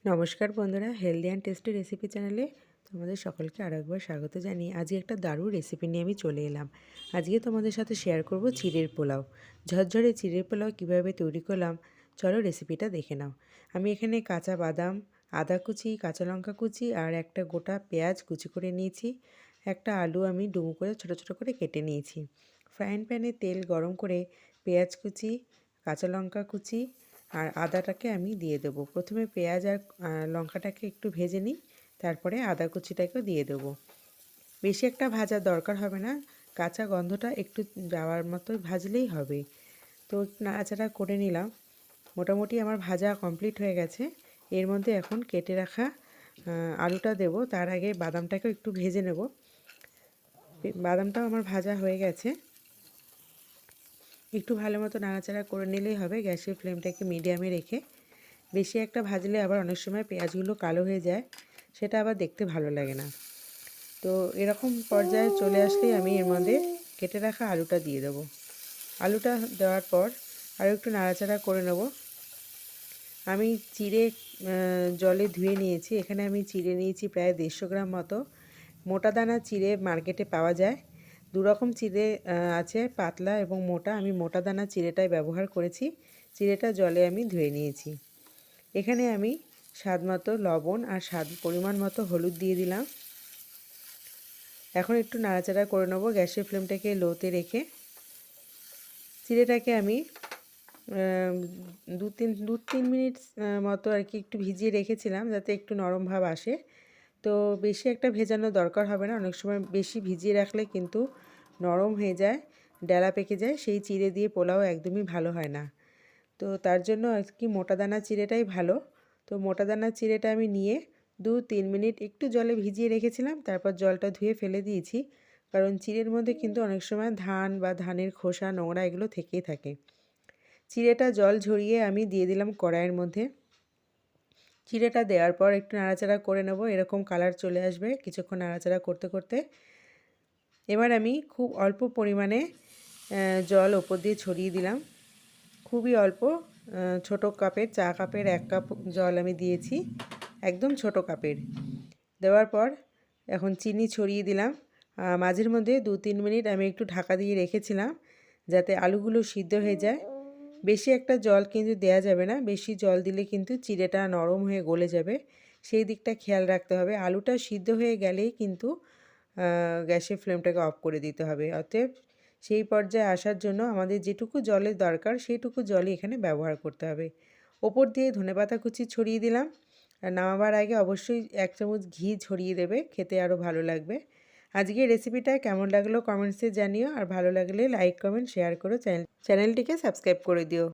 নমস্কার বন্ধুরা, healthy and tasty recipe চ্যানেলে তোমাদের সকলকে আরও একবার স্বাগত জানিয়ে আজকে একটা দারুণ রেসিপি নিয়ে আমি চলে এলাম। আজকে তোমাদের সাথে শেয়ার করব চিড়ের পোলাও। ঝরঝরে চিড়ের পোলাও কীভাবে তৈরি করলাম, চলো রেসিপিটা দেখে নাও। আমি এখানে কাঁচা বাদাম, আদা কুচি, কাঁচা লঙ্কা কুচি আর একটা গোটা পেঁয়াজ কুচি করে নিয়েছি। একটা আলু আমি ডুমো করে ছোটো ছোটো করে কেটে নিয়েছি। ফ্রাইং প্যানে তেল গরম করে পেঁয়াজ কুচি, কাঁচা লঙ্কা কুচি আর আদাটাকে আমি দিয়ে দেবো। প্রথমে পেঁয়াজ আর লঙ্কাটাকে একটু ভেজে নিই, তারপরে আদা কুচিটাকেও দিয়ে দেবো। বেশি একটা ভাজার দরকার হবে না, কাঁচা গন্ধটা একটু যাওয়ার মতো ভাজলেই হবে। তো নাড়াচাড়া করে নিলাম। মোটামুটি আমার ভাজা কমপ্লিট হয়ে গেছে। এর মধ্যে এখন কেটে রাখা আলুটা দেব। তার আগে বাদামটাকেও একটু ভেজে নেব। বাদামটাও আমার ভাজা হয়ে গেছে। একটু ভালো মতো নাড়াচাড়া করে নিলেই হবে। গ্যাসের ফ্লেমটাকে মিডিয়ামে রেখে, বেশি একটা ভাজলে আবার অনেক সময় পেঁয়াজগুলো কালো হয়ে যায়, সেটা আবার দেখতে ভালো লাগে না। তো এরকম পর্যায়ে চলে আসলেই আমি এর মধ্যে কেটে রাখা আলুটা দিয়ে দেবো। আলুটা দেওয়ার পর আরও একটু নাড়াচাড়া করে নেব। আমি চিড়ে জলে ধুয়ে নিয়েছি। এখানে আমি চিড়ে নিয়েছি প্রায় 150 গ্রাম মতো। মোটা দানা চিড়ে মার্কেটে পাওয়া যায়। দুরকম চিড়ে আছে, পাতলা এবং মোটা। আমি মোটা দানা চিড়েটাই ব্যবহার করেছি। চিড়েটা জলে আমি ধুয়ে নিয়েছি। এখানে আমি স্বাদ মতো লবণ আর পরিমাণ মতো হলুদ দিয়ে দিলাম। এখন একটু নাড়াচাড়া করে নেব গ্যাসের ফ্লেমটাকে লোতে রেখে। চিড়েটাকে আমি দু তিন মিনিট মতো আর কি একটু ভিজিয়ে রেখেছিলাম, যাতে একটু নরম ভাব আসে। তো বেশি একটা ভেজানোর দরকার হবে না। অনেক সময় বেশি ভিজিয়ে রাখলে কিন্তু নরম হয়ে যায়, ডেলা পেকে যায়। সেই চিড়ে দিয়ে পোলাও একদমই ভালো হয় না। তো তার জন্য আর কি মোটা দানা চিড়েটাই ভালো। তো মোটা দানা চিড়েটা আমি নিয়ে 2-3 মিনিট একটু জলে ভিজিয়ে রেখেছিলাম, তারপর জলটা ধুয়ে ফেলে দিয়েছি। কারণ চিড়ের মধ্যে কিন্তু অনেক সময় ধান বা ধানের খোসা, নোংরা এগুলো থেকেই থাকে। চিড়েটা জল ঝরিয়ে আমি দিয়ে দিলাম কড়াইয়ের মধ্যে। চিড়েটা দেওয়ার পর একটু নাড়াচাড়া করে নেব। এরকম কালার চলে আসবে কিছুক্ষণ নাড়াচাড়া করতে করতে। এবার আমি খুব অল্প পরিমাণে জল ওপর দিয়ে ছড়িয়ে দিলাম। খুবই অল্প, ছোটো কাপের, চা কাপের 1 কাপ জল আমি দিয়েছি, একদম ছোটো কাপের। দেওয়ার পর এখন চিনি ছড়িয়ে দিলাম। মাঝের মধ্যে 2-3 মিনিট আমি একটু ঢাকা দিয়ে রেখেছিলাম, যাতে আলুগুলো সিদ্ধ হয়ে যায়। বেশি একটা জল কিন্তু দেয়া যাবে না, বেশি জল দিলে কিন্তু চিড়েটা নরম হয়ে গলে যাবে। সেই দিকটা খেয়াল রাখতে হবে। আলুটা সিদ্ধ হয়ে গেলেই কিন্তু গ্যাসের ফ্লেমটাকে অফ করে দিতে হবে। অতএব সেই পর্যায়ে আসার জন্য আমাদের যেটুকু জলের দরকার সেইটুকু জলই এখানে ব্যবহার করতে হবে। ওপর দিয়ে ধনেপাতা কুচি ছড়িয়ে দিলাম। আর নামাবার আগে অবশ্যই 1 চামচ ঘি ছড়িয়ে দেবে, খেতে আরও ভালো লাগবে। আজকের রেসিপিটা কেমন লাগলো কমেন্টসে জানিও। আর ভালো লাগলে লাইক, কমেন্ট, শেয়ার করো। চ্যানেলটিকে সাবস্ক্রাইব করে দিও।